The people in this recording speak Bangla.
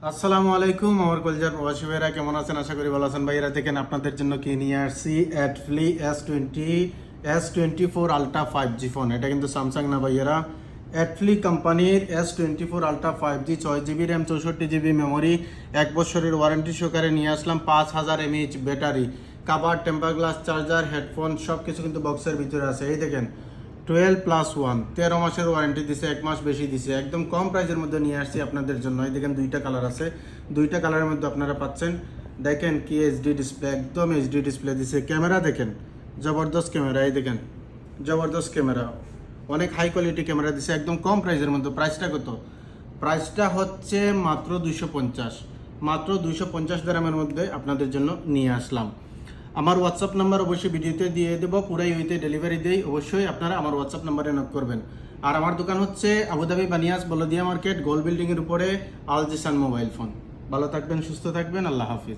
আসসালামু আলাইকুম আমার কলজার প্রবাসী ভাইরা কেমন আছেন? আশা করি ভালো আছেন। ভাইরা দেখেন আপনাদের জন্য কি নিয়ে আসছি, অ্যাডফ্লি S24 আলট্রা 5G ফোন। এটা কিন্তু স্যামসাং না ভাইয়েরা, অ্যাডফ্লি কোম্পানির S24 ultra 5G 6GB RAM 64GB memory, 1 বছরের ওয়ারেন্টি সহকারে নিয়ে আসলাম। 5000 mAh battery, cover, temper glass, charger, headphone সব কিছু কিন্তু বক্সের ভিতরে আছে। এই দেখেন 12+1 13 মাসের ওয়ারেন্টি দিছে, 1 মাস বেশি দিছে। একদম কম প্রাইসের মধ্যে নিয়ে আসছি আপনাদের জন্য। এই দেখেন দুইটা কালার আছে, দুইটা কালারের মধ্যে আপনারা পাচ্ছেন। দেখেন কি এইচডি ডিসপ্লে, একদম এইচডি ডিসপ্লে দিছে। ক্যামেরা দেখেন, জবরদস্ত ক্যামেরা। এই দেখেন জবরদস্ত ক্যামেরা, অনেক হাই কোয়ালিটি ক্যামেরা দিছে একদম কম প্রাইসের মধ্যে। প্রাইসটা কত? প্রাইসটা হচ্ছে মাত্র 250, মাত্র 250 দামের মধ্যে আপনাদের জন্য নিয়ে আসলাম। আমার হোয়াটসঅ্যাপ নাম্বার অবশ্যই ভিডিওতে দিয়ে দেবো, পুরাই ওইতে ডেলিভারি দেই। অবশ্যই আপনারা আমার হোয়াটসঅ্যাপ নাম্বারে নক করবেন। আর আমার দোকান হচ্ছে আবুধাবি বানিয়াস বলদিয়া মার্কেট, গোল বিল্ডিংয়ের উপরে, আল জিসান মোবাইল ফোন। ভালো থাকবেন, সুস্থ থাকবেন, আল্লাহ হাফিজ।